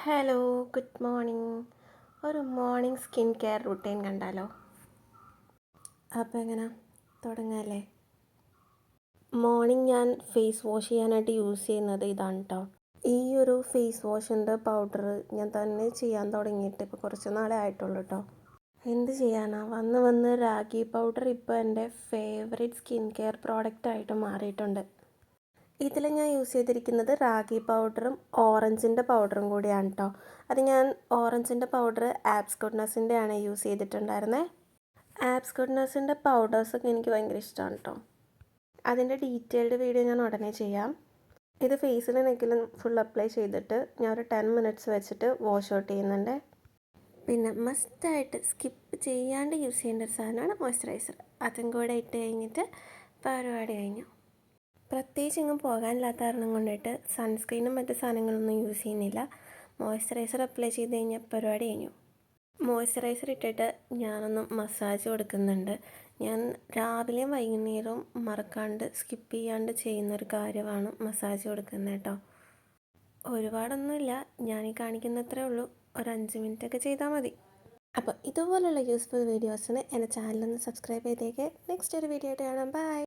Hello, good morning. ഒരു morning skin care routine കണ്ടാലോ? അപ്പോൾ എങ്ങനെ തുടങ്ങാമല്ലേ? മോർണിംഗ് ഞാൻ ഫേസ് വാഷ് ചെയ്യാനായിട്ട് യൂസ് ചെയ്യുന്നത് ഇതാണ് കേട്ടോ. ഈ ഒരു ഫേസ് വാഷിൻ്റെ പൗഡർ ഞാൻ തന്നെ ചെയ്യാൻ തുടങ്ങിയിട്ട് ഇപ്പോൾ കുറച്ച് നാളെ ആയിട്ടുള്ളൂ കേട്ടോ. എന്ത് ചെയ്യാനാ, വന്ന് വന്ന് റാഗി പൗഡർ ഇപ്പോൾ എൻ്റെ ഫേവറേറ്റ് സ്കിൻ കെയർ പ്രോഡക്റ്റായിട്ട് മാറിയിട്ടുണ്ട്. ഇതിൽ ഞാൻ യൂസ് ചെയ്തിരിക്കുന്നത് റാഗി പൗഡറും ഓറഞ്ചിൻ്റെ പൗഡറും കൂടിയാണ് കേട്ടോ. അത് ഞാൻ ഓറഞ്ചിൻ്റെ പൗഡർ ആപ്സ് ഗുഡ്നസിൻ്റെ ആണ് യൂസ് ചെയ്തിട്ടുണ്ടായിരുന്നത്. ആപ്സ് ഗുഡ്നസിൻ്റെ പൗഡേഴ്സൊക്കെ എനിക്ക് ഭയങ്കര ഇഷ്ടമാണ് കേട്ടോ. അതിൻ്റെ ഡീറ്റെയിൽഡ് വീഡിയോ ഞാൻ ഉടനെ ചെയ്യാം. ഇത് ഫേസിലും നെക്കിലും ഫുൾ അപ്ലൈ ചെയ്തിട്ട് ഞാൻ ഒരു 10 മിനിറ്റ്സ് വെച്ചിട്ട് വാഷ് ഔട്ട് ചെയ്യുന്നുണ്ട്. പിന്നെ മസ്റ്റായിട്ട് സ്കിപ്പ് ചെയ്യാണ്ട് യൂസ് ചെയ്യേണ്ട ഒരു സാധനമാണ് മോയ്സ്ചറൈസർ. അതും കൂടെ ഇട്ട് കഴിഞ്ഞിട്ട് പരിപാടി കഴിഞ്ഞു. പ്രത്യേകിച്ച് എങ്ങും പോകാനില്ലാത്ത കാരണം കൊണ്ടിട്ട് സൺസ്ക്രീനും മറ്റു സാധനങ്ങളൊന്നും യൂസ് ചെയ്യുന്നില്ല. മോയ്സ്ചറൈസർ അപ്ലൈ ചെയ്ത് കഴിഞ്ഞാൽ പരിപാടി കഴിഞ്ഞു. മോയ്സ്ചറൈസർ ഇട്ടിട്ട് ഞാനൊന്ന് മസാജ് കൊടുക്കുന്നുണ്ട്. ഞാൻ രാവിലെയും വൈകുന്നേരവും മറക്കാണ്ട് സ്കിപ്പ് ചെയ്യാണ്ട് ചെയ്യുന്നൊരു കാര്യമാണ് മസാജ് കൊടുക്കുന്നത് കേട്ടോ. ഒരുപാടൊന്നുമില്ല, ഞാൻ ഈ കാണിക്കുന്നത്രേ ഉള്ളൂ. ഒരു 5 മിനിറ്റൊക്കെ ചെയ്താൽ മതി. അപ്പോൾ ഇതുപോലുള്ള യൂസ്ഫുൾ വീഡിയോസിന് എൻ്റെ ചാനലൊന്ന് സബ്സ്ക്രൈബ് ചെയ്തേക്ക്. നെക്സ്റ്റ് ഒരു വീഡിയോ ആയിട്ട് കാണാം. ബൈ.